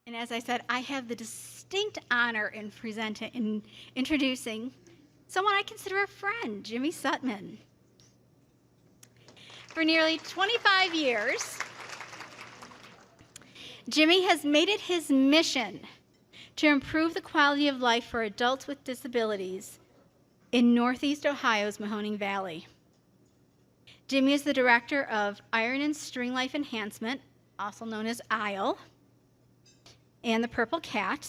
And as I said, I have the distinct honor in introducing someone I consider a friend, Jimmy Sutman. For nearly 25 years, Jimmy has made it his mission to improve the quality of life for adults with disabilities in Northeast Ohio's Mahoning Valley. Jimmy is the director of Iron and String Life Enhancement, also known as ISLE, and the Purple Cat,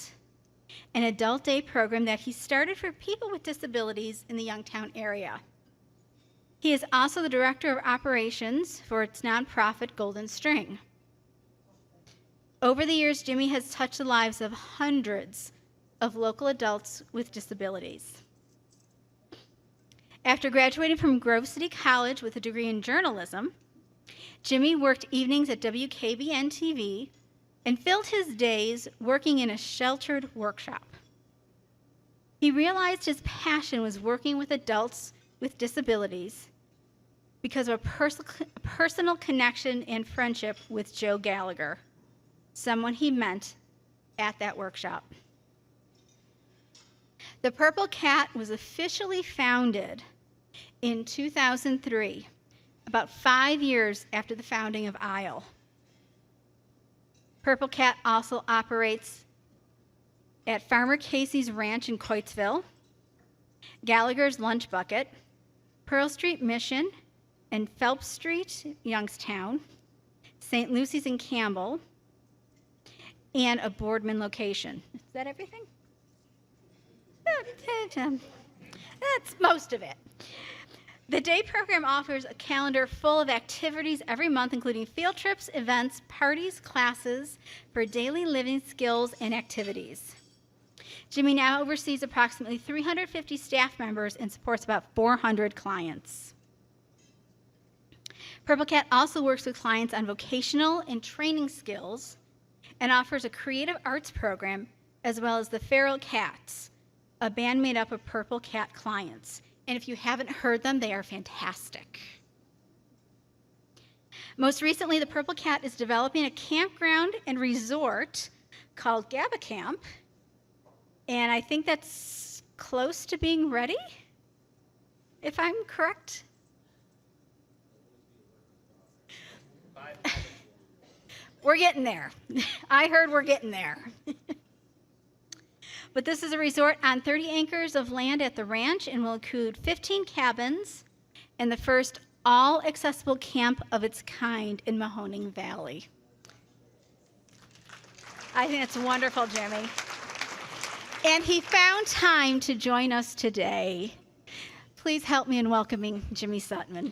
an adult day program that he started for people with disabilities in the Youngstown area. He is also the director of operations for its nonprofit Golden String. Over the years, Jimmy has touched the lives of hundreds of local adults with disabilities. After graduating from Grove City College with a degree in journalism, Jimmy worked evenings at WKBN-TV and filled his days working in a sheltered workshop. He realized his passion was working with adults with disabilities because of a personal connection and friendship with Joe Gallagher, someone he met at that workshop. The Purple Cat was officially founded in 2003, about 5 years after the founding of ISLE. Purple Cat also operates at Farmer Casey's Ranch in Coatesville, Gallagher's Lunch Bucket, Pearl Street Mission, and Phelps Street, Youngstown, St. Lucy's in Campbell, and a Boardman location. Is that everything? That's most of it. The day program offers a calendar full of activities every month, including field trips, events, parties, classes for daily living skills and activities. Jimmy now oversees approximately 350 staff members and supports about 400 clients. Purple Cat also works with clients on vocational and training skills and offers a creative arts program, as well as the Feral Cats, a band made up of Purple Cat clients. And if you haven't heard them, they are fantastic. Most recently, the Purple Cat is developing a campground and resort called Gabba Camp, and I think that's close to being ready, if I'm correct. We're getting there. I heard we're getting there. But this is a resort on 30 acres of land at the ranch and will include 15 cabins and the first all-accessible camp of its kind in Mahoning Valley. I think it's wonderful, Jimmy. And he found time to join us today. Please help me in welcoming Jimmy Sutman.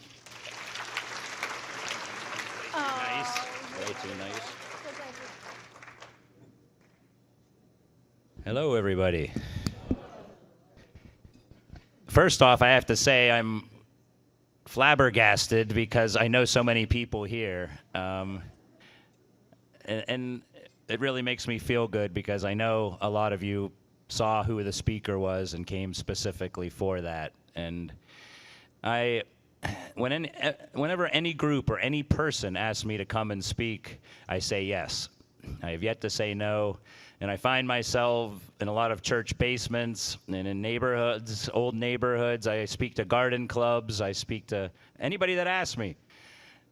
Nice. Way too nice. Hello, everybody. First off, I have to say I'm flabbergasted because I know so many people here. And it really makes me feel good because I know a lot of you saw who the speaker was and came specifically for that. And whenever any group or any person asks me to come and speak, I say yes. I have yet to say no. And I find myself in a lot of church basements and in neighborhoods, old neighborhoods. I speak to garden clubs. I speak to anybody that asks me.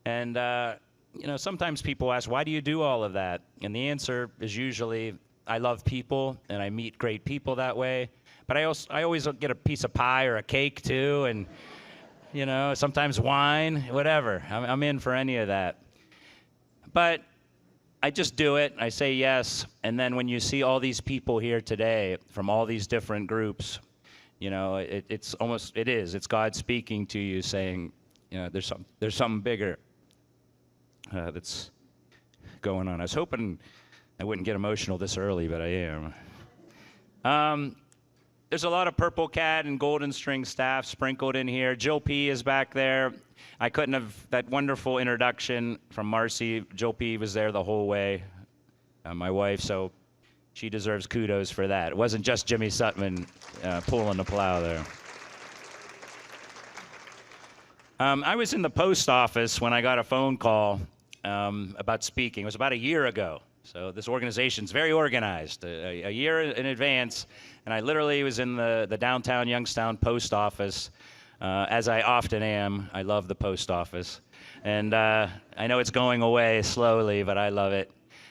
And, sometimes people ask, why do you do all of that? And the answer is usually, I love people, and I meet great people that way. But I always get a piece of pie or a cake, too, and, sometimes wine, whatever. I'm in for any of that. But I just do it. I say yes. And then when you see all these people here today from all these different groups, it's God speaking to you saying, there's something bigger that's going on. I was hoping I wouldn't get emotional this early, but I am. There's a lot of Purple Cat and Golden String staff sprinkled in here. Jill P. is back there. I couldn't have, that wonderful introduction from Marcy. Jill P. was there the whole way, my wife, so she deserves kudos for that. It wasn't just Jimmy Sutman pulling the plow there. I was in the post office when I got a phone call about speaking. It was about a year ago. So this organization's very organized, a year in advance, and I literally was in the downtown Youngstown post office, as I often am. I love the post office, and I know it's going away slowly, but I love it,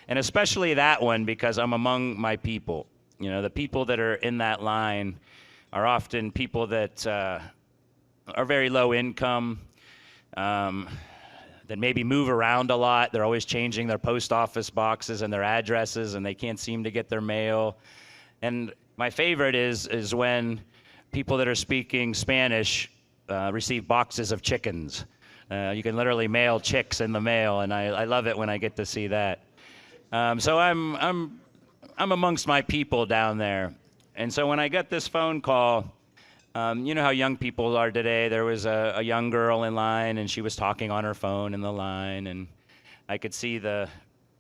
and especially that one because I'm among my people. You know, the people that are in that line are often people that are very low income, that maybe move around a lot. They're always changing their post office boxes and their addresses, and they can't seem to get their mail. And my favorite is when people that are speaking Spanish receive boxes of chickens. You can literally mail chicks in the mail, and I love it when I get to see that. So I'm amongst my people down there. And so when I got this phone call, you know how young people are today. There was a young girl in line, and she was talking on her phone in the line, and I could see the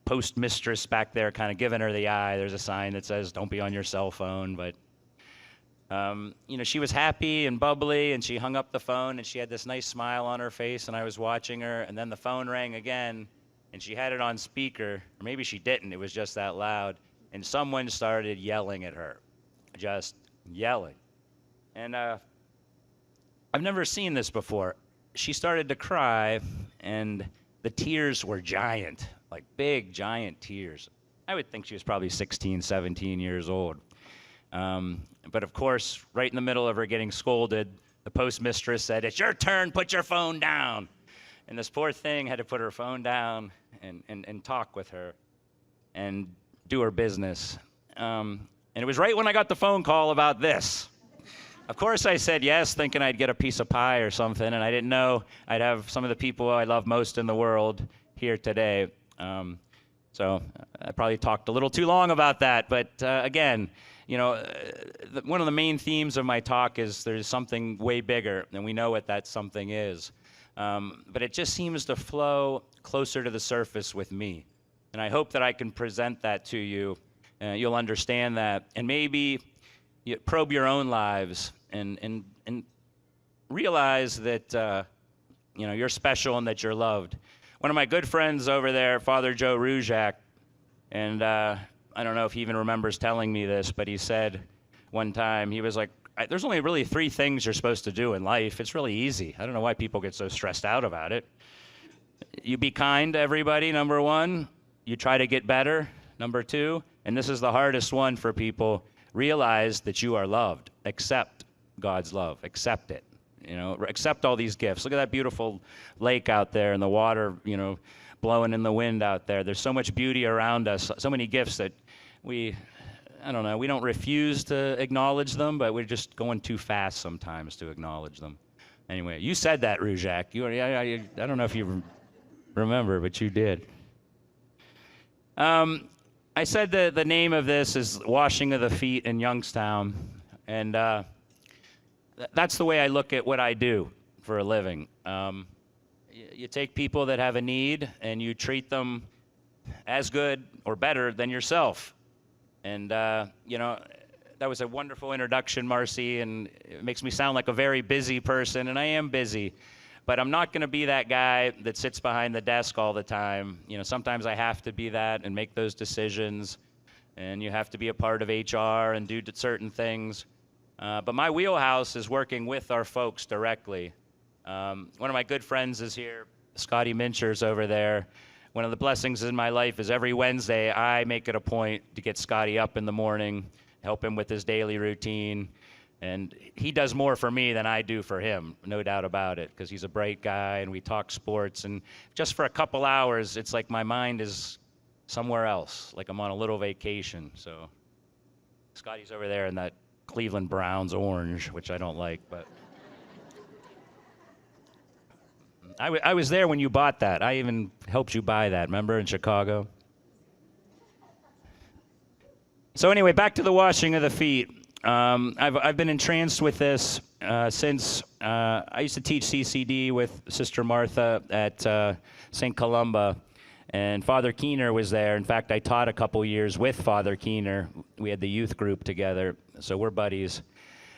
post mistress back there kind of giving her the eye. There's a sign that says, "Don't be on your cell phone," but you know, she was happy and bubbly, and she hung up the phone, and she had this nice smile on her face, and I was watching her, and then the phone rang again, and she had it on speaker, or maybe she didn't, it was just that loud, and someone started yelling at her, just yelling. And I've never seen this before. She started to cry, and the tears were giant, like big, giant tears. I would think she was probably 16, 17 years old. But of course, right in the middle of her getting scolded, the postmistress said, "It's your turn, put your phone down." And this poor thing had to put her phone down and talk with her and do her business. And it was right when I got the phone call about this. Of course, I said yes, thinking I'd get a piece of pie or something, and I didn't know I'd have some of the people I love most in the world here today. So I probably talked a little too long about that, but again, you know, one of the main themes of my talk is there's something way bigger, and we know what that something is. But it just seems to flow closer to the surface with me, and I hope that I can present that to you. You'll understand that, and maybe you probe your own lives and realize that you know, you're special and that you're loved. One of my good friends over there, Father Joe Gallagher, and I don't know if he even remembers telling me this, but he said one time, he was like, "There's only really 3 things you're supposed to do in life. It's really easy. I don't know why people get so stressed out about it. You be kind to everybody, number 1. You try to get better, number 2. And this is the hardest one for people. Realize that you are loved. Accept God's love. Accept it. You know, accept all these gifts. Look at that beautiful lake out there and the water, you know, blowing in the wind out there. There's so much beauty around us, so many gifts that I don't know, we don't refuse to acknowledge them, but we're just going too fast sometimes to acknowledge them. Anyway, you said that, Rujak. I don't know if you remember, but you did. I said the name of this is Washing of the Feet in Youngstown, and that's the way I look at what I do for a living. You take people that have a need, and you treat them as good or better than yourself. And, you know, that was a wonderful introduction, Marcy, and it makes me sound like a very busy person, and I am busy. But I'm not going to be that guy that sits behind the desk all the time. You know, sometimes I have to be that and make those decisions, and you have to be a part of HR and do certain things. But my wheelhouse is working with our folks directly. One of my good friends is here, Scotty Mincher's over there. One of the blessings in my life is every Wednesday I make it a point to get Scotty up in the morning, help him with his daily routine. And he does more for me than I do for him, no doubt about it, because he's a bright guy and we talk sports. And just for a couple hours, it's like my mind is somewhere else, like I'm on a little vacation. So Scotty's over there in that Cleveland Browns orange, which I don't like, but I was there when you bought that. I even helped you buy that, remember, in Chicago? So anyway, back to the washing of the feet. I've been entranced with this since I used to teach CCD with Sister Martha at St. Columba, and Father Keener was there. In fact, I taught a couple years with Father Keener. We had the youth group together, so we're buddies.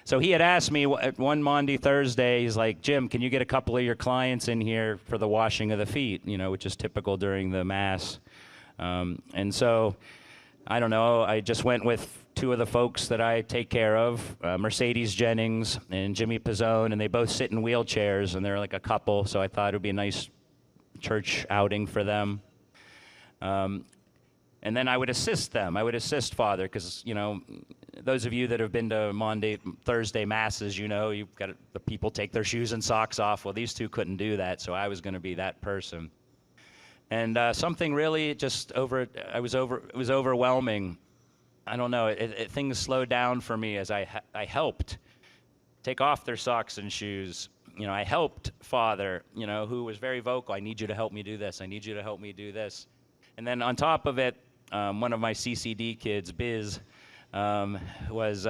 So he had asked me one Maundy Thursday, he's like, "Jim, can you get a couple of your clients in here for the washing of the feet?" You know, which is typical during the Mass. And so, I don't know, I just went with two of the folks that I take care of, Mercedes Jennings and Jimmy Pizzone, and they both sit in wheelchairs, and they're like a couple, so I thought it would be a nice church outing for them. And then I would assist them. I would assist Father, because, you know, those of you that have been to Thursday masses, you know, you've got the people take their shoes and socks off. Well, these two couldn't do that, so I was going to be that person. And something really it was overwhelming. I don't know, things slowed down for me as I helped take off their socks and shoes. You know, I helped Father, you know, who was very vocal. I need you to help me do this. I need you to help me do this. And then on top of it, one of my CCD kids, Biz, was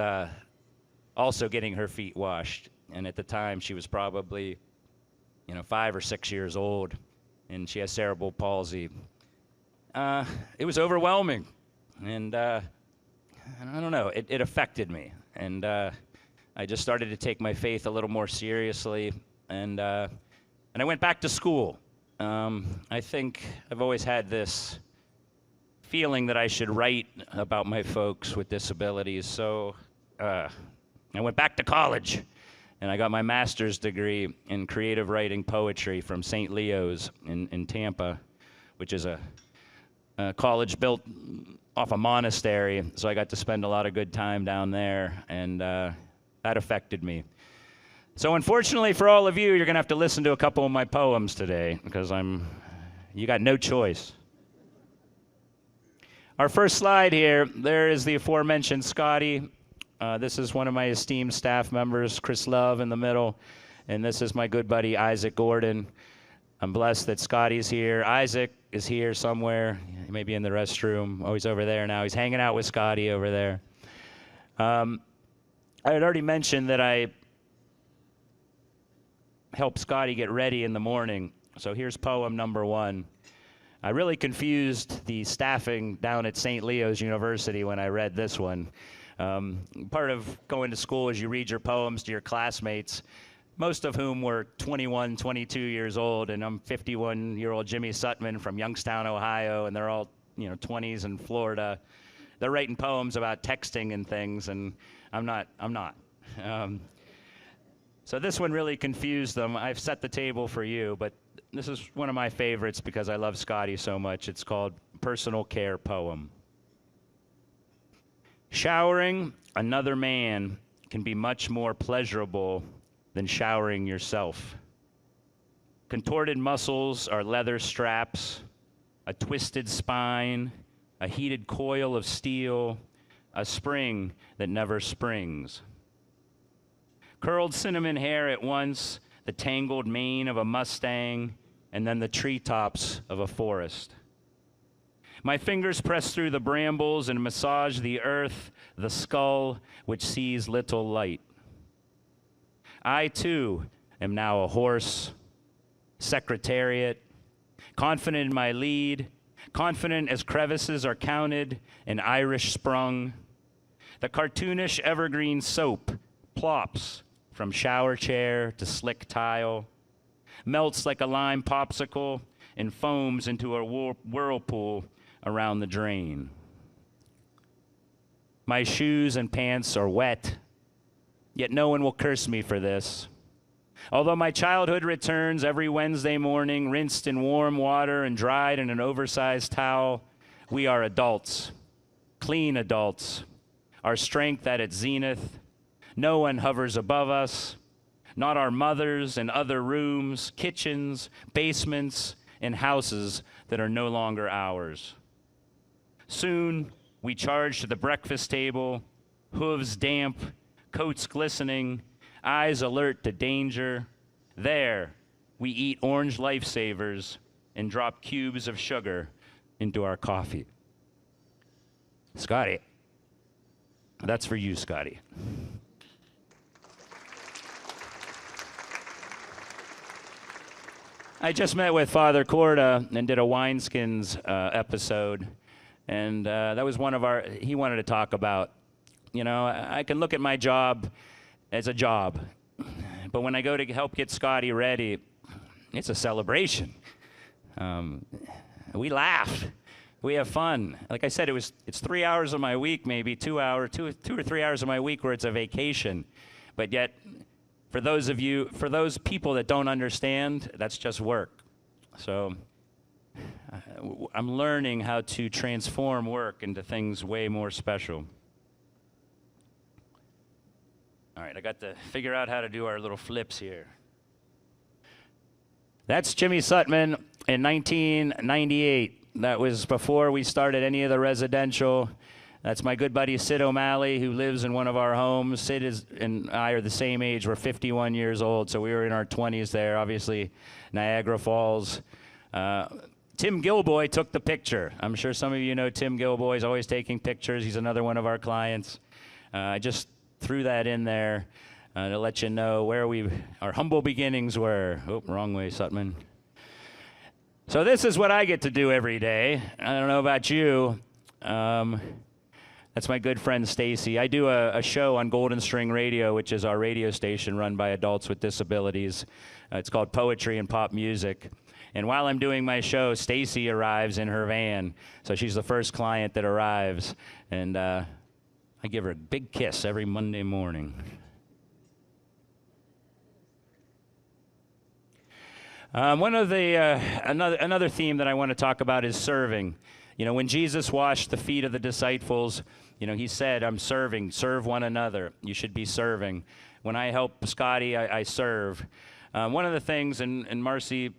also getting her feet washed. And at the time, she was probably, 5 or 6 years old, and she has cerebral palsy. It was overwhelming, and I don't know, it affected me. And I just started to take my faith a little more seriously, and I went back to school. I think I've always had this feeling that I should write about my folks with disabilities, so I went back to college, and I got my master's degree in creative writing poetry from St. Leo's in Tampa, which is a college built off a monastery, so I got to spend a lot of good time down there, and that affected me. So unfortunately for all of you, you're going to have to listen to a couple of my poems today, because you got no choice. Our first slide here, there is the aforementioned Scotty. This is one of my esteemed staff members, Chris Love in the middle, and this is my good buddy Isaac Gordon. I'm blessed that Scotty's here. Isaac is here somewhere. He may be in the restroom. Oh, he's over there now. He's hanging out with Scotty over there. I had already mentioned that I help Scotty get ready in the morning. So here's poem number 1. I really confused the staffing down at St. Leo's University when I read this one. Part of going to school is you read your poems to your classmates, most of whom were 21, 22 years old, and I'm 51-year-old Jimmy Sutman from Youngstown, Ohio, and they're all 20s in Florida. They're writing poems about texting and things, and I'm not. So this one really confused them. I've set the table for you, but this is one of my favorites because I love Scotty so much. It's called Personal Care Poem. Showering another man can be much more pleasurable than showering yourself. Contorted muscles are leather straps, a twisted spine, a heated coil of steel, a spring that never springs. Curled cinnamon hair at once, the tangled mane of a Mustang, and then the treetops of a forest. My fingers press through the brambles and massage the earth, the skull which sees little light. I, too, am now a horse, secretariat, confident in my lead, confident as crevices are counted and Irish sprung. The cartoonish evergreen soap plops from shower chair to slick tile, melts like a lime popsicle, and foams into a whirlpool around the drain. My shoes and pants are wet, yet no one will curse me for this. Although my childhood returns every Wednesday morning, rinsed in warm water and dried in an oversized towel, we are adults, clean adults, our strength at its zenith. No one hovers above us, not our mothers in other rooms, kitchens, basements, and houses that are no longer ours. Soon, we charge to the breakfast table, hooves damp, coats glistening, eyes alert to danger. There, we eat orange lifesavers and drop cubes of sugar into our coffee. Scotty, that's for you, Scotty. I just met with Father Corda and did a wineskins episode, and that was one of he wanted to talk about, I can look at my job as a job, but when I go to help get Scotty ready, it's a celebration. We laugh. We have fun. Like I said, it's 3 hours of my week, maybe 2 or 3 hours of my week where it's a vacation. But yet, for those people that don't understand, that's just work. So I'm learning how to transform work into things way more special. All right, I got to figure out how to do our little flips here. That's Jimmy Sutman in 1998. That was before we started any of the residential. That's my good buddy Sid O'Malley, who lives in one of our homes. Sid and I are the same age. We're 51 years old, so we were in our 20s there. Obviously, Niagara Falls. Tim Gilboy took the picture. I'm sure some of you know Tim Gilboy is always taking pictures. He's another one of our clients. I just threw that in there to let you know where our humble beginnings were. Oh, wrong way, Sutman. So this is what I get to do every day. I don't know about you. That's my good friend Stacy. I do a show on Golden String Radio, which is our radio station run by adults with disabilities. It's called Poetry and Pop Music. And while I'm doing my show, Stacy arrives in her van. So she's the first client that arrives. And I give her a big kiss every Monday morning. Another theme that I want to talk about is serving. You know, when Jesus washed the feet of the disciples, you know, he said, I'm serving, serve one another. You should be serving. When I help Scotty, I serve. One of the things, and Marcy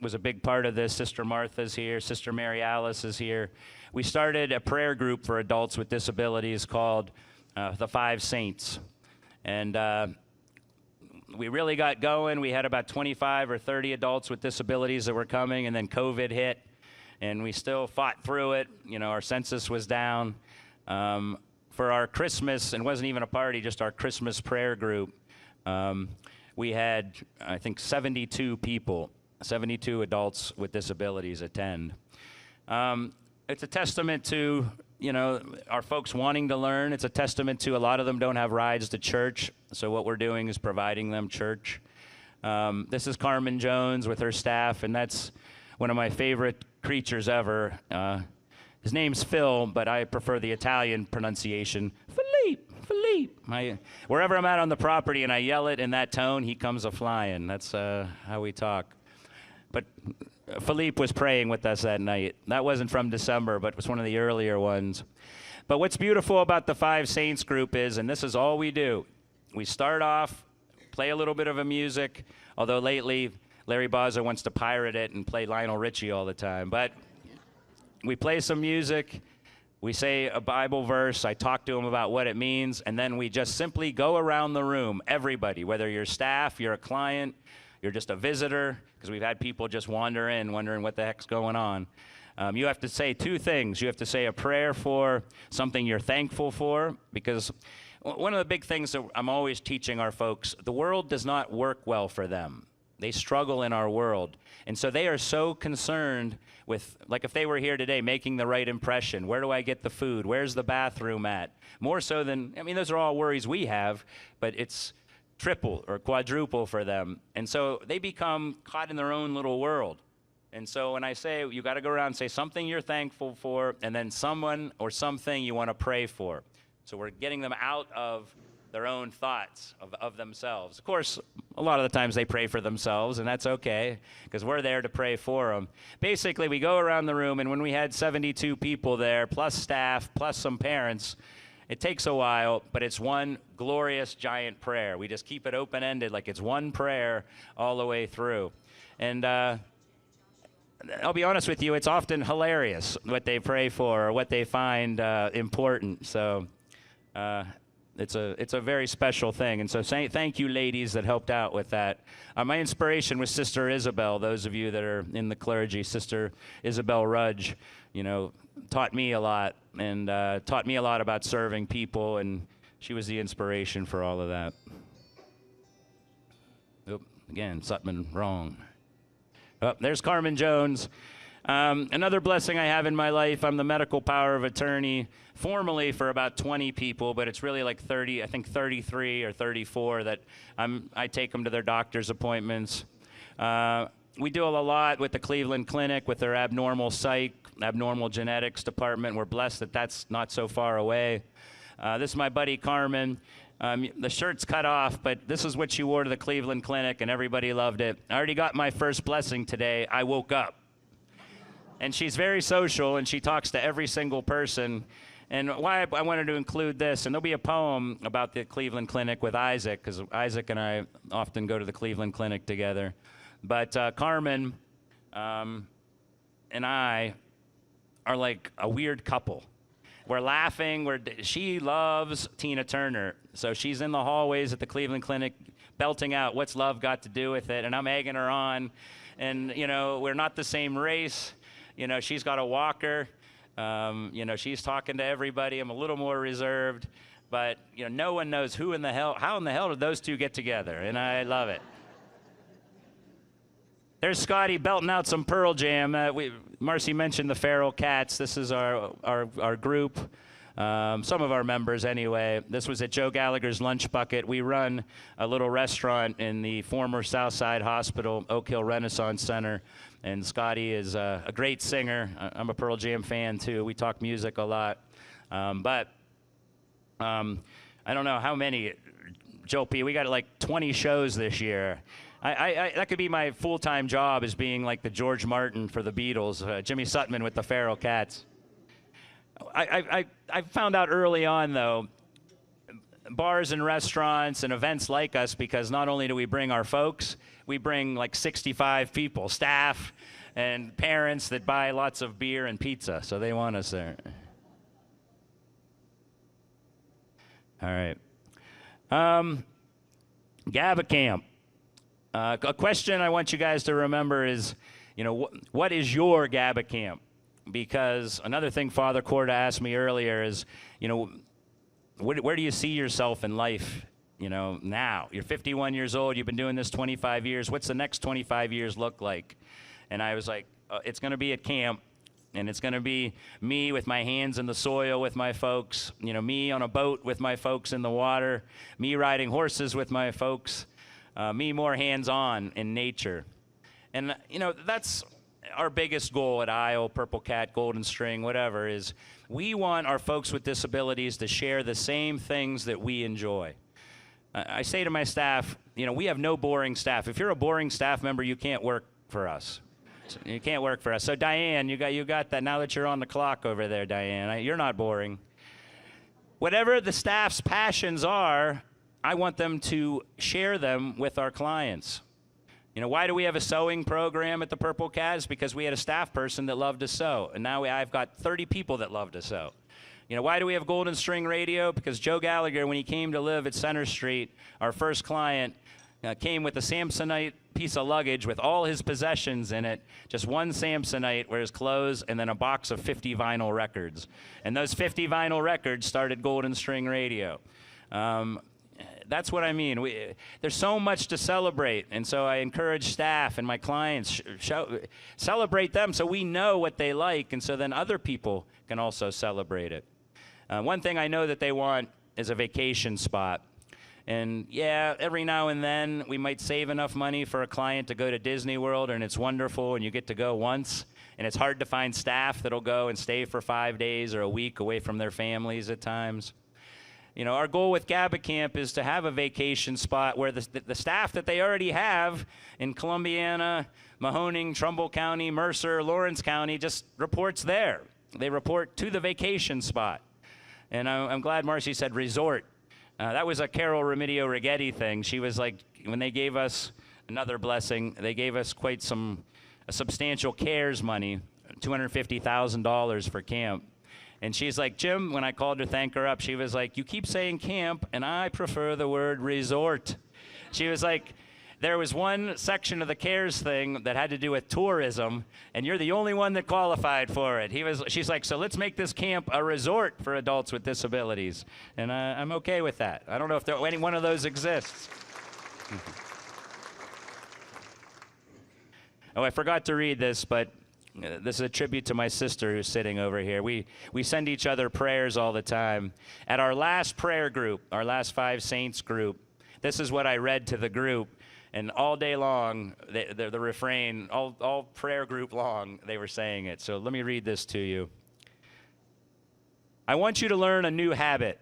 was a big part of this, Sister Martha's here, Sister Mary Alice is here. We started a prayer group for adults with disabilities called the Five Saints. And we really got going. We had about 25 or 30 adults with disabilities that were coming, and then COVID hit, and we still fought through it. You know, our census was down. For our Christmas, and it wasn't even a party, just our Christmas prayer group, we had, I think, 72 people, 72 adults with disabilities attend. It's a testament to, you know, our folks wanting to learn. It's a testament to a lot of them don't have rides to church, so what we're doing is providing them church. This is Carmen Jones with her staff, and that's one of my favorite creatures ever. His name's Phil, but I prefer the Italian pronunciation. Philippe. Wherever I'm at on the property and I yell it in that tone, he comes a-flying. That's how we talk. But Philippe was praying with us that night. That wasn't from December, but it was one of the earlier ones. But what's beautiful about the Five Saints group is, and this is all we do, we start off, play a little bit of a music, although lately Larry Bozza wants to pirate it and play Lionel Richie all the time. But we play some music, we say a Bible verse, I talk to him about what it means, and then we just simply go around the room, everybody, whether you're staff, you're a client, you're just a visitor, because we've had people just wander in wondering what the heck's going on. You have to say two things. You have to say a prayer for something you're thankful for, because one of the big things that I'm always teaching our folks, the world does not work well for them. They struggle in our world. And so they are so concerned with, like if they were here today, making the right impression. Where do I get the food? Where's the bathroom at? More so than, I mean, those are all worries we have, but it's triple or quadruple for them. And so they become caught in their own little world. And so when I say, you got to go around and say something you're thankful for, and then someone or something you want to pray for. So we're getting them out of their own thoughts of themselves. Of course, a lot of the times they pray for themselves, and that's okay, because we're there to pray for them. Basically, we go around the room, and when we had 72 people there, plus staff, plus some parents, it takes a while, but it's one glorious giant prayer. We just keep it open-ended, like it's one prayer all the way through. And I'll be honest with you, it's often hilarious what they pray for or what they find important. So it's a very special thing. And so thank you, ladies, that helped out with that. My inspiration was Sister Isabel. Those of you that are in the clergy, Sister Isabel Rudge, you know, taught me a lot and taught me a lot about serving people, and she was the inspiration for all of that. Oop, again, Sutman, wrong. Oh, there's Carmen Jones. Another blessing I have in my life, I'm the medical power of attorney formally for about 20 people, but it's really like 30, I think 33 or 34 that I take them to their doctor's appointments. we do a lot with the Cleveland Clinic, with their abnormal psych, abnormal genetics department. We're blessed that that's not so far away. This is my buddy Carmen. The shirt's cut off, but this is what she wore to the Cleveland Clinic, and everybody loved it. I already got my first blessing today. I woke up. And she's very social, and she talks to every single person. And why I wanted to include this, and there'll be a poem about the Cleveland Clinic with Isaac, because Isaac and I often go to the Cleveland Clinic together. But Carmen and I are like a weird couple. We're laughing. She loves Tina Turner, so she's in the hallways at the Cleveland Clinic belting out "What's Love Got to Do with It," and I'm egging her on. And we're not the same race. She's got a walker. She's talking to everybody. I'm a little more reserved, but no one knows how in the hell did those two get together, and I love it. There's Scotty belting out some Pearl Jam. Marcy mentioned the Feral Cats. This is our group, some of our members anyway. This was at Joe Gallagher's Lunch Bucket. We run a little restaurant in the former Southside Hospital, Oak Hill Renaissance Center, and Scotty is a great singer. I'm a Pearl Jam fan too. We talk music a lot, but I don't know how many. Joe P, we got like 20 shows this year. That could be my full-time job, is being like the George Martin for the Beatles, Jimmy Sutman with the Feral Cats. I found out early on, though, bars and restaurants and events like us, because not only do we bring our folks, we bring like 65 people, staff and parents that buy lots of beer and pizza, so they want us there. All right. GABA Camp. A question I want you guys to remember is, what is your GABA camp? Because another thing Father Corda asked me earlier is, where do you see yourself in life, now? You're 51 years old, you've been doing this 25 years. What's the next 25 years look like? And I was like, it's going to be at camp, and it's going to be me with my hands in the soil with my folks, me on a boat with my folks in the water, me riding horses with my folks, me more hands-on in nature. And, that's our biggest goal at ISLE, Purple Cat, Golden String, whatever, is we want our folks with disabilities to share the same things that we enjoy. I say to my staff, we have no boring staff. If you're a boring staff member, you can't work for us. You can't work for us. So Diane, you got that. Now that you're on the clock over there, Diane, you're not boring. Whatever the staff's passions are, I want them to share them with our clients. Why do we have a sewing program at the Purple Cat? Because we had a staff person that loved to sew, and now I've got 30 people that love to sew. Why do we have Golden String Radio? Because Joe Gallagher, when he came to live at Center Street, our first client, came with a Samsonite piece of luggage with all his possessions in it, just one Samsonite where his clothes, and then a box of 50 vinyl records. And those 50 vinyl records started Golden String Radio. That's what I mean. There's so much to celebrate, and so I encourage staff and my clients, celebrate them so we know what they like, and so then other people can also celebrate it. One thing I know that they want is a vacation spot. And yeah, every now and then we might save enough money for a client to go to Disney World, and it's wonderful, and you get to go once, and it's hard to find staff that'll go and stay for 5 days or a week away from their families at times. Our goal with GABA Camp is to have a vacation spot where the staff that they already have in Columbiana, Mahoning, Trumbull County, Mercer, Lawrence County just reports there. They report to the vacation spot. And I'm glad Marcy said resort. That was a Carol Remedio Righetti thing. She was like, when they gave us another blessing, they gave us a substantial CARES money, $250,000 for camp. And she's like, Jim, when I called to thank her up, she was like, you keep saying camp, and I prefer the word resort. She was like, there was one section of the CARES thing that had to do with tourism, and you're the only one that qualified for it. She's like, so let's make this camp a resort for adults with disabilities. And I'm okay with that. I don't know if any one of those exists. Oh, I forgot to read this, but this is a tribute to my sister who's sitting over here. We send each other prayers all the time. At our last prayer group, our last 5 saints group, this is what I read to the group. And all day long, the refrain, all prayer group long, they were saying it. So let me read this to you. I want you to learn a new habit.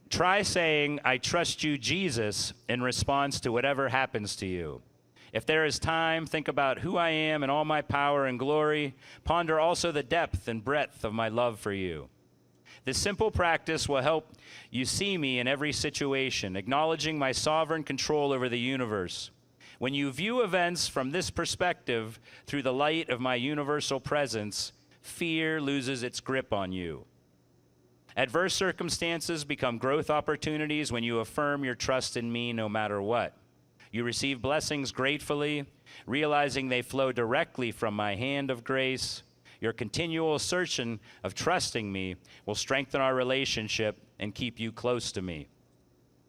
Try saying, I trust you, Jesus, in response to whatever happens to you. If there is time, think about who I am and all my power and glory. Ponder also the depth and breadth of my love for you. This simple practice will help you see me in every situation, acknowledging my sovereign control over the universe. When you view events from this perspective through the light of my universal presence, fear loses its grip on you. Adverse circumstances become growth opportunities when you affirm your trust in me no matter what. You receive blessings gratefully, realizing they flow directly from my hand of grace. Your continual assertion of trusting me will strengthen our relationship and keep you close to me.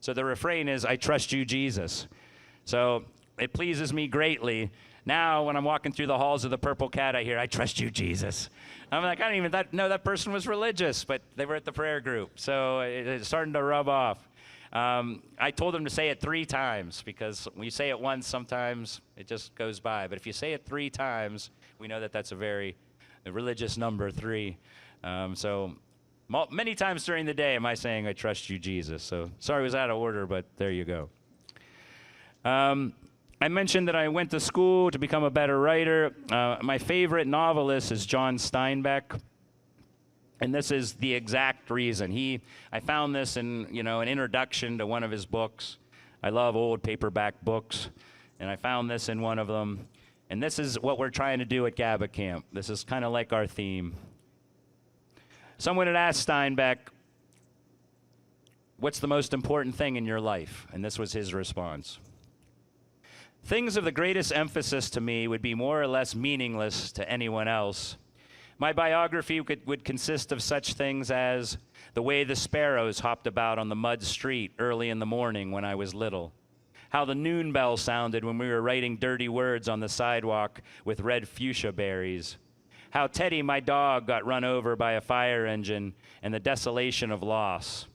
So the refrain is, I trust you, Jesus. So it pleases me greatly. Now, when I'm walking through the halls of the Purple Cat, I hear, I trust you, Jesus. I'm like, I didn't even know that person was religious, but they were at the prayer group. So it's starting to rub off. I told them to say it 3 times, because when you say it once, sometimes it just goes by. But if you say it 3 times, we know that that's a very religious number, 3. So many times during the day am I saying, I trust you, Jesus. So sorry it was out of order, but there you go. I mentioned that I went to school to become a better writer. My favorite novelist is John Steinbeck, and this is the exact reason. I found this in an introduction to one of his books. I love old paperback books, and I found this in one of them. And this is what we're trying to do at GABA Camp. This is kind of like our theme. Someone had asked Steinbeck, what's the most important thing in your life? And this was his response. Things of the greatest emphasis to me would be more or less meaningless to anyone else. My biography would consist of such things as the way the sparrows hopped about on the mud street early in the morning when I was little, how the noon bell sounded when we were writing dirty words on the sidewalk with red fuchsia berries, how Teddy, my dog, got run over by a fire engine, and the desolation of loss.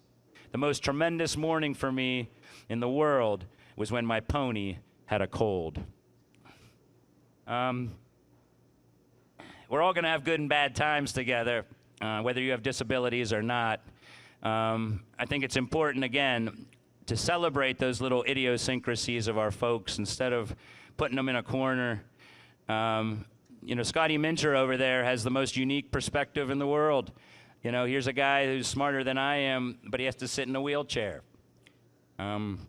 The most tremendous morning for me in the world was when my pony had a cold. We're all going to have good and bad times together, whether you have disabilities or not. I think it's important, again, to celebrate those little idiosyncrasies of our folks instead of putting them in a corner. Scotty Mincher over there has the most unique perspective in the world. Here's a guy who's smarter than I am, but he has to sit in a wheelchair. Can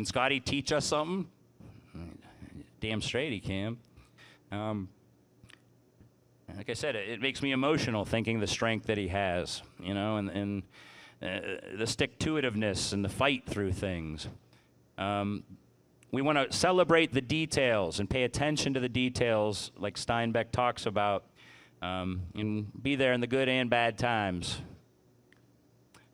Scotty teach us something? Damn straight he can. Like I said, it makes me emotional thinking the strength that he has, and the stick-to-itiveness and the fight through things. We want to celebrate the details and pay attention to the details like Steinbeck talks about, and be there in the good and bad times.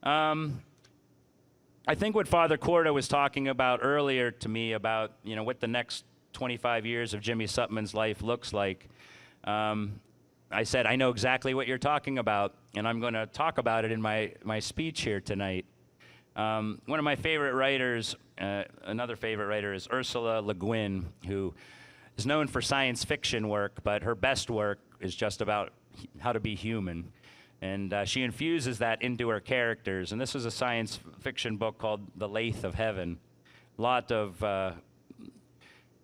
I think what Father Corda was talking about earlier to me about, what the next 25 years of Jimmy Sutman's life looks like, I said, I know exactly what you're talking about, and I'm going to talk about it in my speech here tonight. One of my favorite writers, another favorite writer is Ursula Le Guin, who is known for science fiction work, but her best work is just about how to be human. And she infuses that into her characters. And this is a science fiction book called The Lathe of Heaven. A lot of,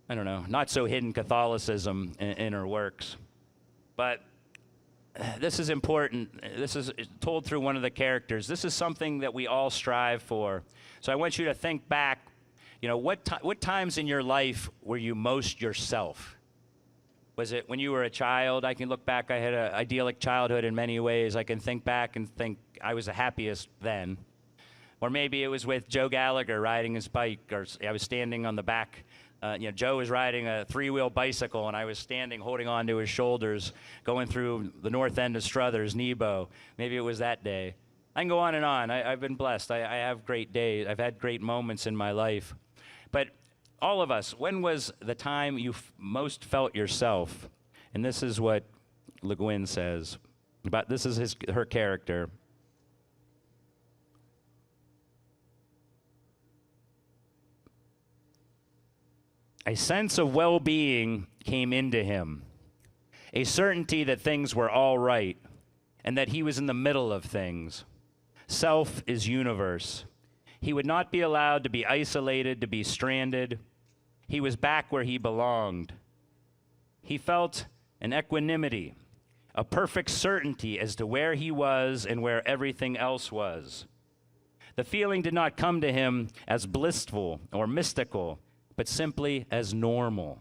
not so hidden Catholicism in her works. But this is important. This is told through one of the characters. This is something that we all strive for. So I want you to think back, what times in your life were you most yourself? Was it when you were a child? I can look back. I had an idyllic childhood in many ways. I can think back and think I was the happiest then. Or maybe it was with Joe Gallagher riding his bike, or I was standing on the back. Joe was riding a 3-wheel bicycle, and I was standing holding on to his shoulders, going through the north end of Struthers, Nebo. Maybe it was that day. I can go on and on. I've been blessed. I have great days. I've had great moments in my life. But all of us, when was the time you most felt yourself? And this is what Le Guin says. This is her character. a sense of well-being came into him, a certainty that things were all right and that he was in the middle of things. Self is universe. He would not be allowed to be isolated, to be stranded. He was back where he belonged. He felt an equanimity, a perfect certainty as to where he was and where everything else was. The feeling did not come to him as blissful or mystical, but simply as normal.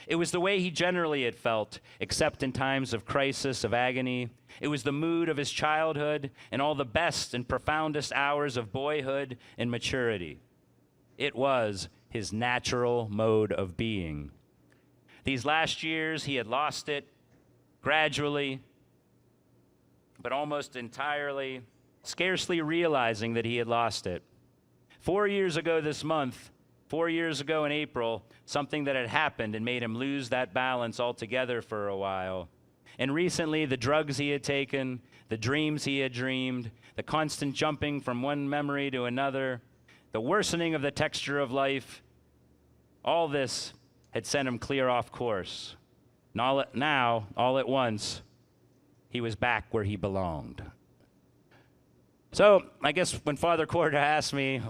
It was the way he generally had felt, except in times of crisis, of agony. It was the mood of his childhood and all the best and profoundest hours of boyhood and maturity. It was his natural mode of being. These last years, he had lost it gradually, but almost entirely, scarcely realizing that he had lost it. 4 years ago this month, 4 years ago in April, something that had happened and made him lose that balance altogether for a while. And recently, the drugs he had taken, the dreams he had dreamed, the constant jumping from one memory to another, the worsening of the texture of life, all this had sent him clear off course. Now, all at once, he was back where he belonged. So I guess when Father Corda asked me,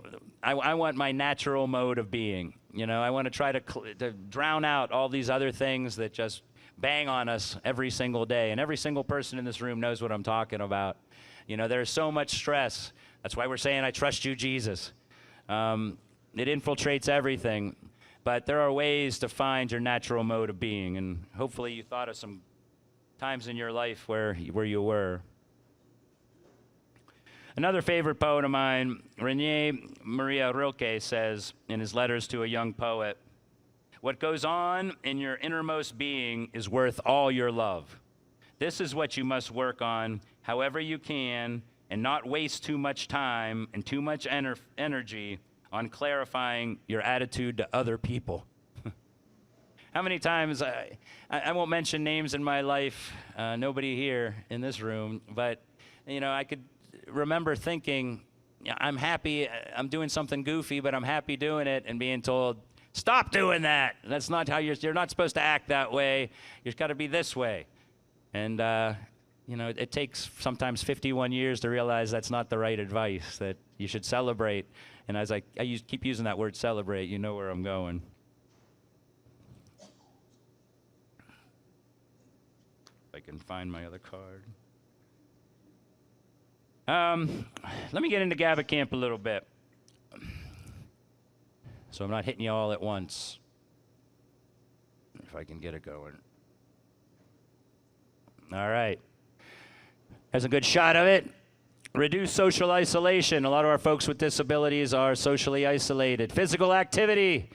I want my natural mode of being. You know, I want to try to drown out all these other things that just bang on us every single day. And every single person in this room knows what I'm talking about. You know, there's so much stress. That's why we're saying, I trust you, Jesus. It infiltrates everything. But there are ways to find your natural mode of being. And hopefully you thought of some times in your life where you were. Another favorite poet of mine, René Maria Rilke, says in his letters to a young poet, "What goes on in your innermost being is worth all your love. This is what you must work on however you can and not waste too much time and too much energy on clarifying your attitude to other people." How many times, I won't mention names in my life, nobody here in this room, but you know, I could remember thinking, I'm happy, I'm doing something goofy, but I'm happy doing it, and being told, stop doing that. That's not how you're not supposed to act that way. You've got to be this way. And, you know, it takes sometimes 51 years to realize that's not the right advice, that you should celebrate. And as I keep using that word celebrate, you know where I'm going. If I can find my other card. Let me get into GABA Camp a little bit, so I'm not hitting you all at once, if I can get it going. All right. There's a good shot of it. Reduce social isolation. A lot of our folks with disabilities are socially isolated. Physical activity.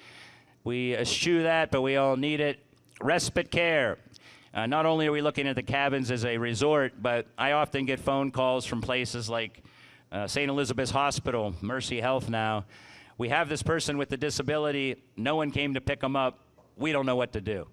We eschew that, but we all need it. Respite care. Not only are we looking at the cabins as a resort, but I often get phone calls from places like St. Elizabeth's Hospital, Mercy Health now. We have this person with a disability. No one came to pick them up. We don't know what to do.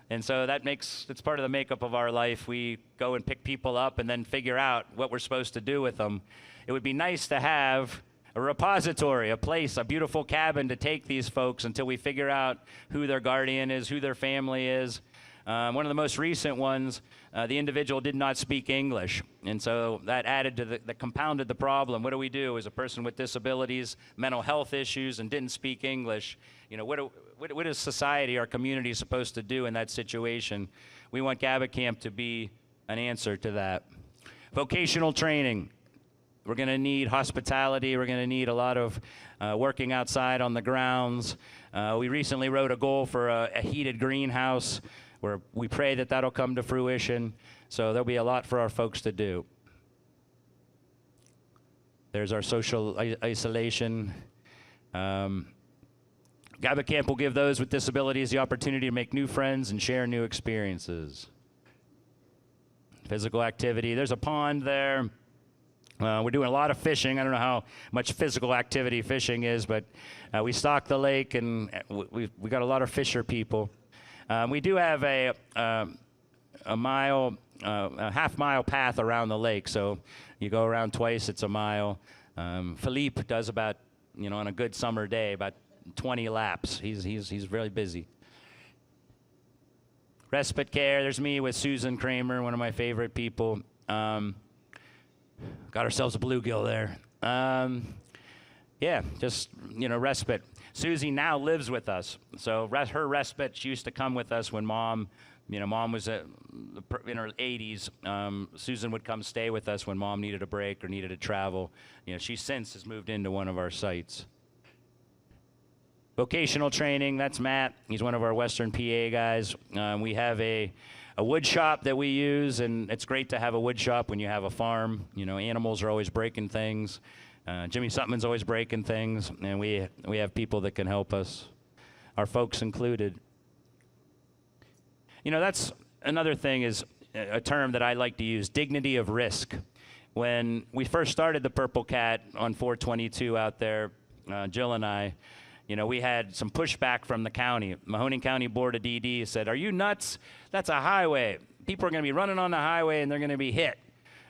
And so it's part of the makeup of our life. We go and pick people up and then figure out what we're supposed to do with them. It would be nice to have a repository, a place, a beautiful cabin to take these folks until we figure out who their guardian is, who their family is. One of the most recent ones, the individual did not speak English, and so that added to that compounded the problem. What do we do as a person with disabilities, mental health issues, and didn't speak English? You know, what is society, our community, supposed to do in that situation? We want GABA Camp to be an answer to that. Vocational training. We're going to need hospitality. We're going to need a lot of working outside on the grounds. We recently wrote a goal for a heated greenhouse, where we pray that that'll come to fruition. So there'll be a lot for our folks to do. There's our social isolation. GABA Camp will give those with disabilities the opportunity to make new friends and share new experiences. Physical activity. There's a pond there. We're doing a lot of fishing. I don't know how much physical activity fishing is, but we stock the lake, and we got a lot of fisher people. We do have a half-mile path around the lake, so you go around twice, it's a mile. Philippe does about, on a good summer day, about 20 laps. He's really busy. Respite care, there's me with Susan Kramer, one of my favorite people. Got ourselves a bluegill there. Yeah, just, respite. Susie now lives with us. So her respite, she used to come with us when Mom was in her 80s. Susan would come stay with us when Mom needed a break or needed to travel. She since has moved into one of our sites. Vocational training, that's Matt. He's one of our Western PA guys. We have a wood shop that we use, and it's great to have a wood shop when you have a farm. Animals are always breaking things. Jimmy Sutman's always breaking things, and we have people that can help us, our folks included. That's another thing, is a term that I like to use, dignity of risk. When we first started the Purple Cat on 422 out there, Jill and I, we had some pushback from the county. Mahoning County Board of DD said, "Are you nuts? That's a highway. People are going to be running on the highway and they're going to be hit.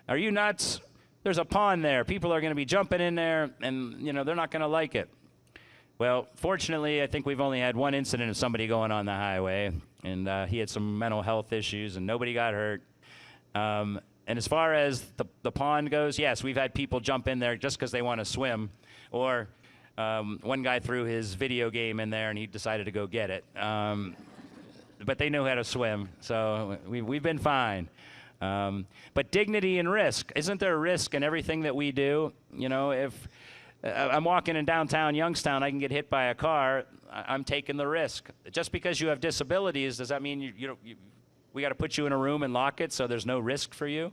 Are you nuts? There's a pond there. People are going to be jumping in there and, they're not going to like it." Well, fortunately, I think we've only had one incident of somebody going on the highway, and he had some mental health issues and nobody got hurt. And as far as the pond goes, yes, we've had people jump in there just because they want to swim, or one guy threw his video game in there and he decided to go get it. But they knew how to swim, so we've been fine. But dignity and risk. Isn't there a risk in everything that we do? If I'm walking in downtown Youngstown, I can get hit by a car, I'm taking the risk. Just because you have disabilities, does that mean we got to put you in a room and lock it so there's no risk for you?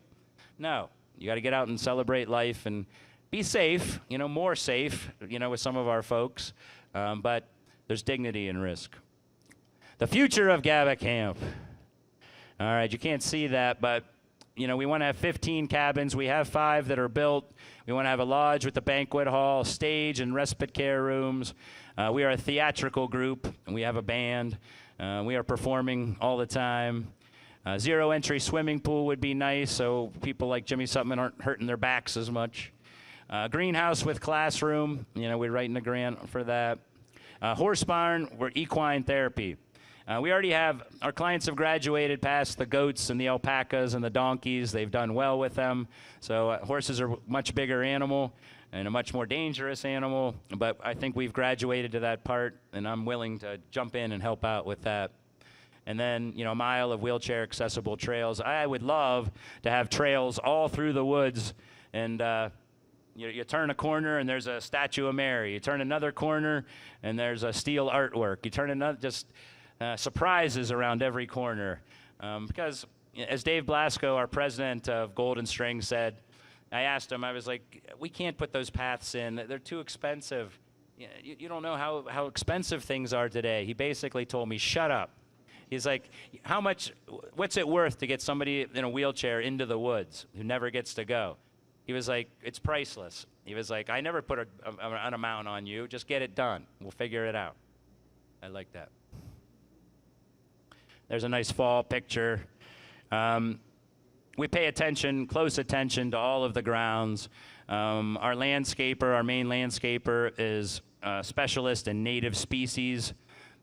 No. You got to get out and celebrate life and be safe, more safe, with some of our folks. But there's dignity and risk. The future of GABA Camp. All right, you can't see that, but we want to have 15 cabins. We have 5 that are built. We want to have a lodge with a banquet hall, stage, and respite care rooms. We are a theatrical group, and we have a band. We are performing all the time. Zero entry swimming pool would be nice, so people like Jimmy Sutman aren't hurting their backs as much. Greenhouse with classroom. We're writing a grant for that. Horse barn, we're equine therapy. We already have, our clients have graduated past the goats and the alpacas and the donkeys. They've done well with them. So horses are a much bigger animal and a much more dangerous animal. But I think we've graduated to that part, and I'm willing to jump in and help out with that. And then, a mile of wheelchair accessible trails. I would love to have trails all through the woods, and you turn a corner and there's a statue of Mary. You turn another corner and there's a steel artwork. You turn another, just surprises around every corner. Because as Dave Blasco, our president of Golden String, said, I asked him, I was like, we can't put those paths in. They're too expensive. You don't know how expensive things are today. He basically told me, shut up. He's like, what's it worth to get somebody in a wheelchair into the woods who never gets to go? He was like, it's priceless. He was like, I never put an amount on you. Just get it done. We'll figure it out. I like that. There's a nice fall picture. We pay close attention to all of the grounds. Our landscaper, our main landscaper, is a specialist in native species.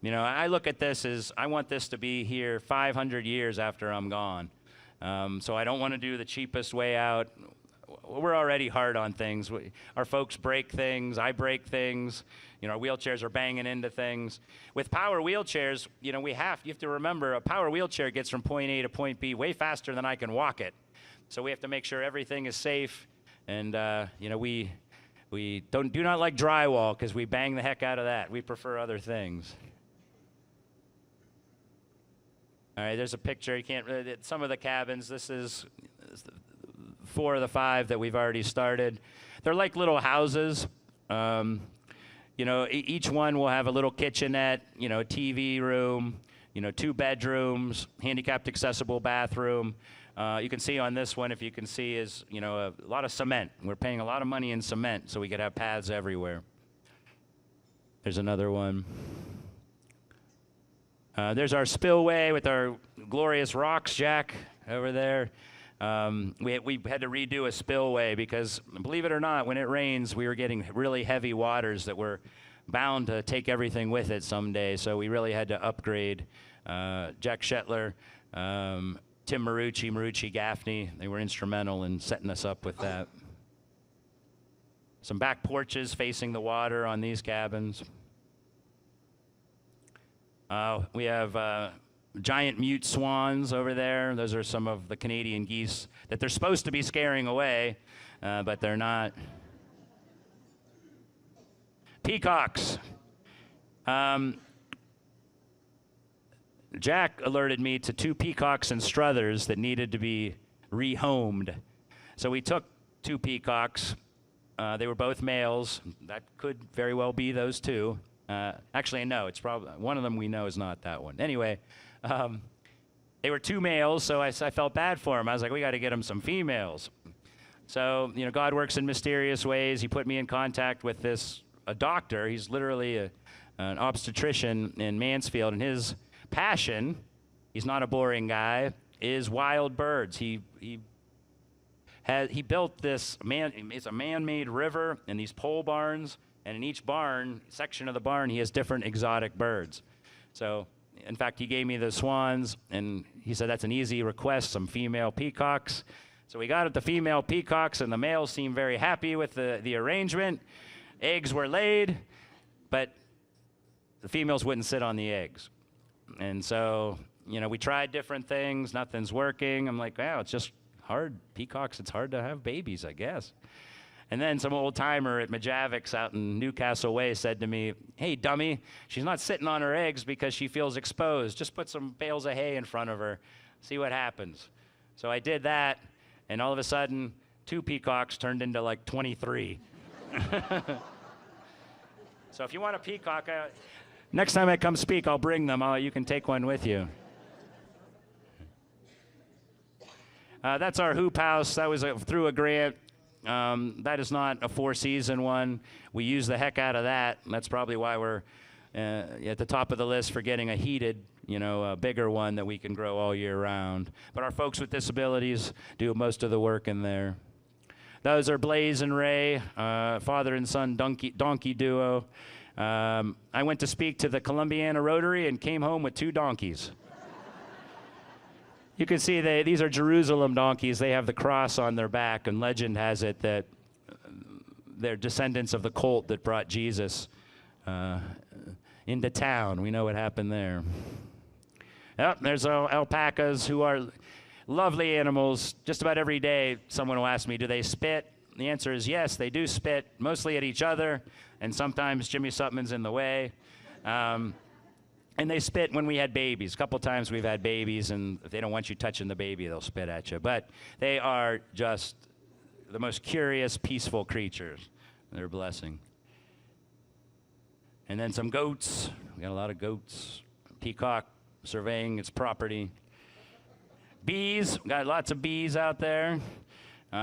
I look at this as, I want this to be here 500 years after I'm gone. So I don't want to do the cheapest way out. We're already hard on things. Our folks break things. I break things. Our wheelchairs are banging into things. With power wheelchairs, you have to remember, a power wheelchair gets from point A to point B way faster than I can walk it. So we have to make sure everything is safe. And we do not like drywall because we bang the heck out of that. We prefer other things. All right, there's a picture. You can't really, some of the cabins. This is 4 of the 5 that we've already started. They're like little houses. Each one will have a little kitchenette, a TV room, 2 bedrooms, handicapped accessible bathroom. You can see on this one, if you can see, is, a lot of cement. We're paying a lot of money in cement so we could have paths everywhere. There's another one. There's our spillway with our glorious rocks, Jack, over there. We had to redo a spillway because, believe it or not, when it rains, we were getting really heavy waters that were bound to take everything with it someday, so we really had to upgrade. Jack Shetler, Tim Marucci Gaffney, they were instrumental in setting us up with that. Some back porches facing the water on these cabins. We have giant mute swans over there. Those are some of the Canadian geese that they're supposed to be scaring away, but they're not. Peacocks. Jack alerted me to 2 peacocks and struthers that needed to be rehomed. So we took 2 peacocks. They were both males. That could very well be those 2. Actually, no, it's probably one of them we know is not that one. Anyway, they were 2 males, so I felt bad for them. I was like, we got to get them some females. So, you know, God works in mysterious ways. He put me in contact with a doctor. He's literally an obstetrician in Mansfield, and his passion, he's not a boring guy, is wild birds. He built this it's a man-made river and these pole barns, and in each section of the barn, he has different exotic birds. So, in fact, he gave me the swans, and he said that's an easy request, some female peacocks. So we got the female peacocks, and the males seemed very happy with the arrangement. Eggs were laid, but the females wouldn't sit on the eggs. And so, you know, we tried different things. Nothing's working. I'm like, wow, it's just hard. Peacocks, it's hard to have babies, I guess. And then some old timer at Majavic's out in Newcastle Way said to me, hey, dummy, she's not sitting on her eggs because she feels exposed. Just put some bales of hay in front of her. See what happens. So I did that, and all of a sudden, 2 peacocks turned into like 23. So if you want a peacock, next time I come speak, I'll bring them. You can take one with you. That's our hoop house. That was through a grant. That is not a 4-season one. We use the heck out of that. That's probably why we're at the top of the list for getting a heated, you know, a bigger one that we can grow all year round. But our folks with disabilities do most of the work in there. Those are Blaze and Ray, father and son donkey duo. I went to speak to the Columbiana Rotary and came home with 2 donkeys. You can see these are Jerusalem donkeys. They have the cross on their back, and legend has it that they're descendants of the colt that brought Jesus into town. We know what happened there. Yep, there's alpacas, who are lovely animals. Just about every day, someone will ask me, do they spit? The answer is yes, they do spit, mostly at each other, and sometimes Jimmy Sutman's in the way. And they spit when we had babies. A couple times we've had babies, and if they don't want you touching the baby, they'll spit at you. But they are just the most curious, peaceful creatures. They're a blessing. And then some goats. We got a lot of goats. Peacock surveying its property. Bees. We got lots of bees out there. We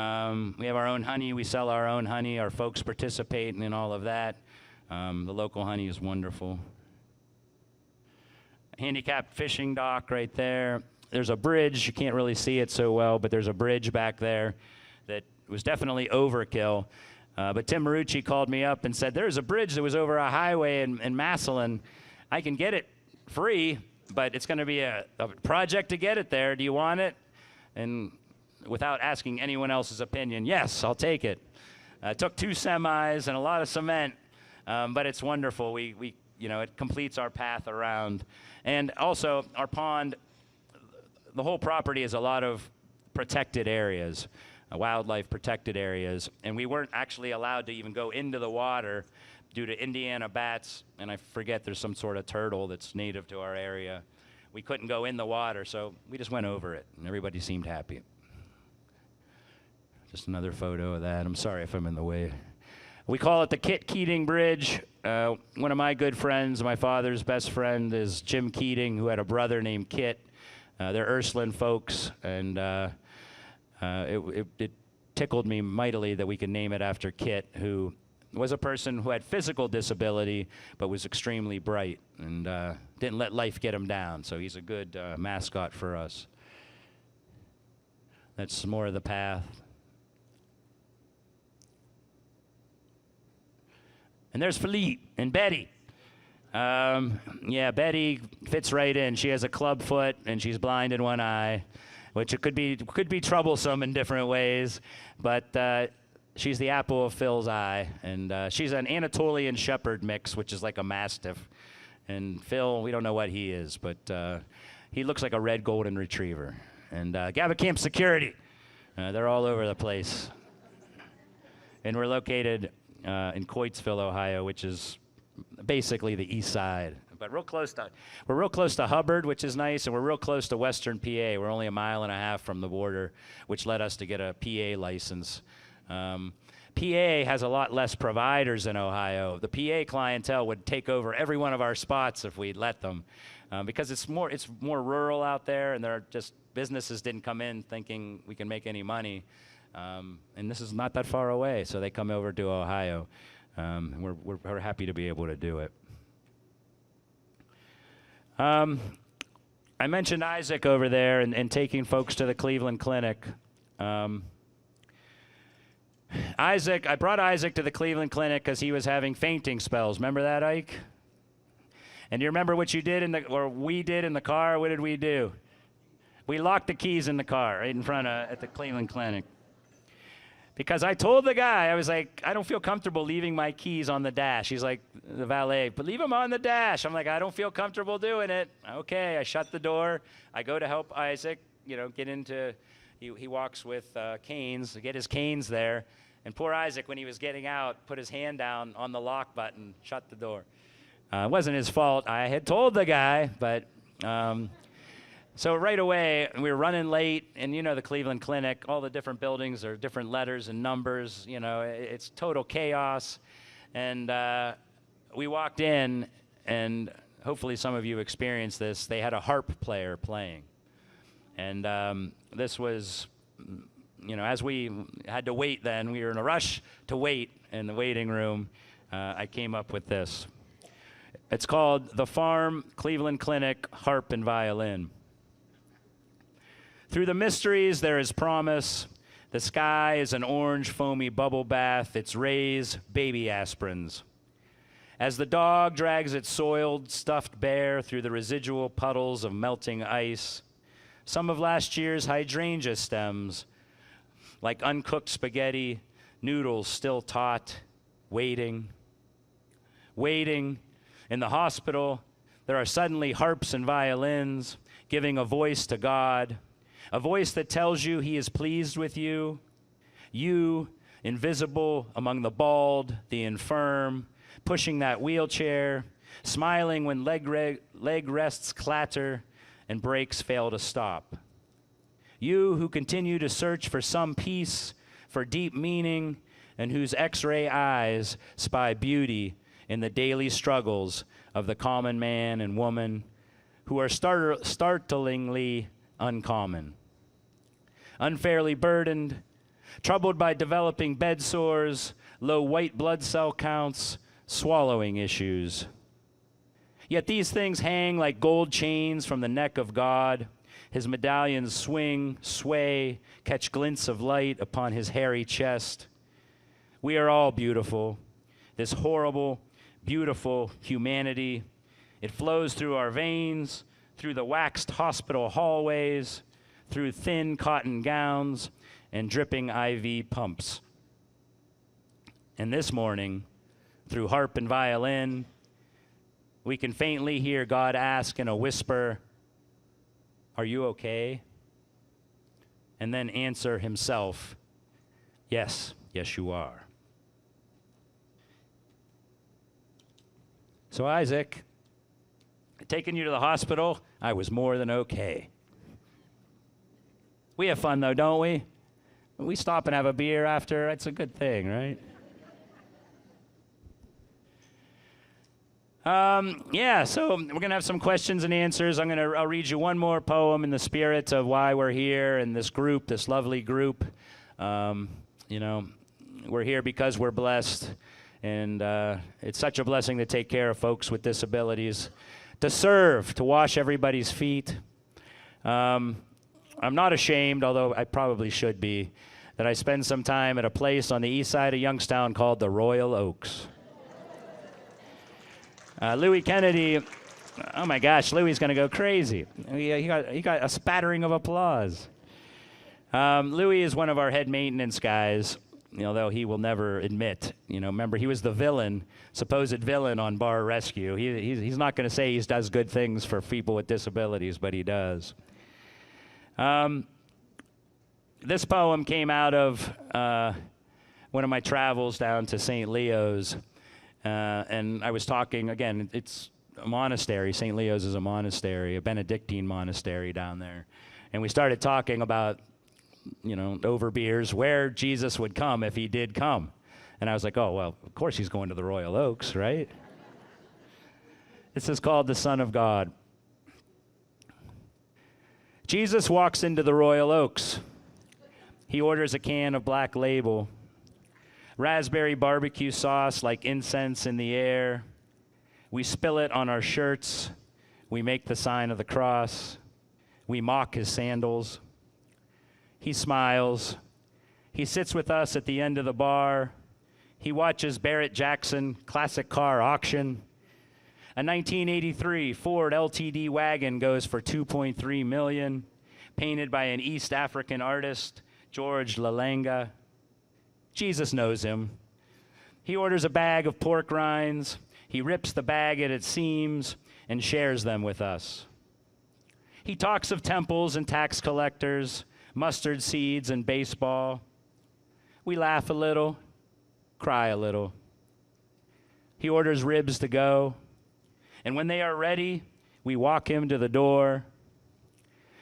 have our own honey. We sell our own honey. Our folks participate in all of that. The local honey is wonderful. Handicapped fishing dock right there. There's a bridge. You can't really see it so well, but there's a bridge back there that was definitely overkill. But Tim Marucci called me up and said, there's a bridge that was over a highway in Massillon. I can get it free, but it's going to be a project to get it there. Do you want it? And without asking anyone else's opinion, yes, I'll take it. It took 2 semis and a lot of cement, but it's wonderful. We you know, it completes our path around. And also, our pond, the whole property is a lot of protected areas, wildlife protected areas, and we weren't actually allowed to even go into the water due to Indiana bats, and I forget there's some sort of turtle that's native to our area. We couldn't go in the water, so we just went over it, and everybody seemed happy. Just another photo of that. I'm sorry if I'm in the way. We call it the Kit Keating Bridge. One of my good friends, my father's best friend, is Jim Keating, who had a brother named Kit. They're Ursuline folks, and it tickled me mightily that we could name it after Kit, who was a person who had physical disability but was extremely bright and didn't let life get him down. So he's a good mascot for us. That's more of the path. And there's Philippe and Betty. Yeah, Betty fits right in. She has a club foot, and she's blind in one eye, which it could be troublesome in different ways. But she's the apple of Phil's eye, and she's an Anatolian Shepherd mix, which is like a Mastiff. And Phil, we don't know what he is, but he looks like a red golden retriever. And Gaba Camp Security, they're all over the place. And we're located in Coatesville, Ohio, which is basically the east side. But we're real close to Hubbard, which is nice, and we're real close to Western PA. We're only 1.5 miles from the border, which led us to get a PA license. PA has a lot less providers in Ohio. The PA clientele would take over every one of our spots if we'd let them, because it's more rural out there, and there are just businesses didn't come in thinking we can make any money, and this is not that far away, so they come over to Ohio. We're happy to be able to do it. I mentioned Isaac over there and taking folks to the Cleveland Clinic. I brought Isaac to the Cleveland Clinic because he was having fainting spells. Remember that, Ike? And do you remember what you did we did in the car? What did we do? We locked the keys in the car right in front at the Cleveland Clinic. Because I told the guy, I was like, I don't feel comfortable leaving my keys on the dash. He's like, the valet, but leave them on the dash. I'm like, I don't feel comfortable doing it. Okay, I shut the door. I go to help Isaac, get into, he walks with canes, get his canes there. And poor Isaac, when he was getting out, put his hand down on the lock button, shut the door. It wasn't his fault. I had told the guy, but so right away, we were running late, and the Cleveland Clinic, all the different buildings are different letters and numbers, it's total chaos. And we walked in, and hopefully some of you experienced this, they had a harp player playing. And this was, as we had to wait then, we were in a rush to wait in the waiting room, I came up with this. It's called the Farm Cleveland Clinic Harp and Violin. Through the mysteries, there is promise. The sky is an orange, foamy bubble bath. Its rays, baby aspirins. As the dog drags its soiled, stuffed bear through the residual puddles of melting ice, some of last year's hydrangea stems, like uncooked spaghetti, noodles still taut, waiting. In the hospital, there are suddenly harps and violins, giving a voice to God. A voice that tells you he is pleased with you. You, invisible among the bald, the infirm, pushing that wheelchair, smiling when leg rests clatter and brakes fail to stop. You who continue to search for some peace, for deep meaning, and whose X-ray eyes spy beauty in the daily struggles of the common man and woman who are startlingly uncommon. Unfairly burdened, troubled by developing bed sores, low white blood cell counts, swallowing issues. Yet these things hang like gold chains from the neck of God. His medallions swing, sway, catch glints of light upon his hairy chest. We are all beautiful. This horrible, beautiful humanity. It flows through our veins, through the waxed hospital hallways, through thin cotton gowns and dripping IV pumps. And this morning, through harp and violin, we can faintly hear God ask in a whisper, "Are you okay?" And then answer himself, "Yes, yes you are." So Isaac, taking you to the hospital, I was more than okay. We have fun though, don't we? We stop and have a beer after. It's a good thing, right? So we're going to have some questions and answers. I'll read you one more poem in the spirit of why we're here and this group, this lovely group. We're here because we're blessed, and it's such a blessing to take care of folks with disabilities, to serve, to wash everybody's feet. I'm not ashamed, although I probably should be, that I spend some time at a place on the east side of Youngstown called the Royal Oaks. Louis Kennedy, oh my gosh, Louis is going to go crazy. He got a spattering of applause. Louis is one of our head maintenance guys, though he will never admit. Remember, he was the villain, supposed villain on Bar Rescue. He's not going to say he does good things for people with disabilities, but he does. This poem came out of one of my travels down to St. Leo's, and I was talking, again, it's a monastery. St. Leo's is a monastery, a Benedictine monastery down there. And we started talking about, over beers, where Jesus would come if he did come. And I was like, oh, well, of course he's going to the Royal Oaks, right? This is called the Son of God. Jesus walks into the Royal Oaks. He orders a can of Black Label. Raspberry barbecue sauce like incense in the air. We spill it on our shirts. We make the sign of the cross. We mock his sandals. He smiles. He sits with us at the end of the bar. He watches Barrett Jackson classic car auction. A 1983 Ford LTD wagon goes for $2.3 million, painted by an East African artist, George Lalanga. Jesus knows him. He orders a bag of pork rinds. He rips the bag at its seams and shares them with us. He talks of temples and tax collectors, mustard seeds and baseball. We laugh a little, cry a little. He orders ribs to go, and when they are ready, we walk him to the door.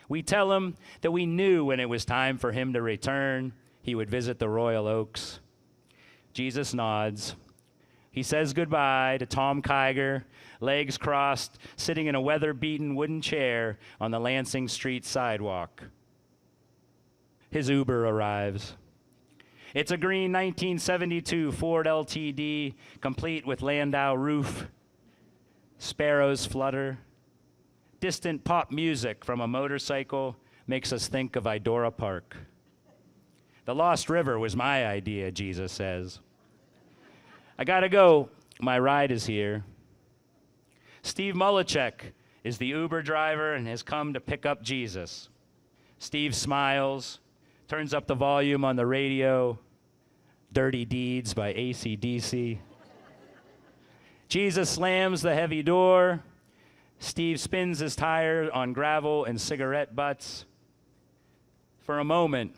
We tell him that we knew when it was time for him to return, he would visit the Royal Oaks. Jesus nods. He says goodbye to Tom Kiger, legs crossed, sitting in a weather-beaten wooden chair on the Lansing Street sidewalk. His Uber arrives. It's a green 1972 Ford LTD, complete with landau roof. Sparrows flutter. Distant pop music from a motorcycle makes us think of Idora Park. The Lost River was my idea, Jesus says. I gotta go. My ride is here. Steve Mulichek is the Uber driver and has come to pick up Jesus. Steve smiles, turns up the volume on the radio. Dirty Deeds by AC/DC. Jesus slams the heavy door. Steve spins his tire on gravel and cigarette butts. For a moment,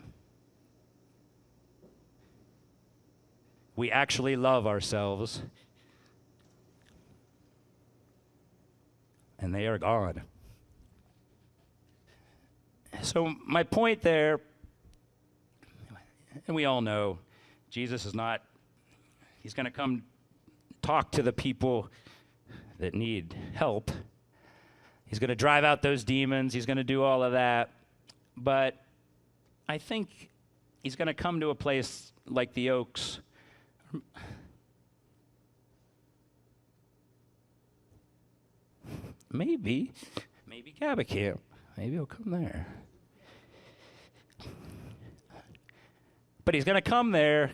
we actually love ourselves. And they are gone. So my point there, and we all know, Jesus is not, he's going to come talk to the people that need help. He's going to drive out those demons. He's going to do all of that. But I think he's going to come to a place like the Oaks. Maybe Cabot Camp. Maybe he'll come there. But he's going to come there,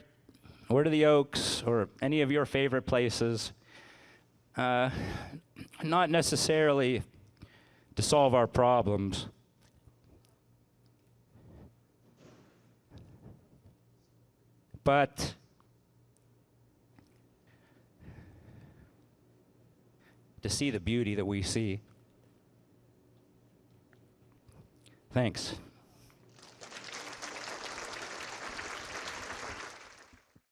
or to the Oaks, or any of your favorite places, not necessarily to solve our problems, but to see the beauty that we see. Thanks.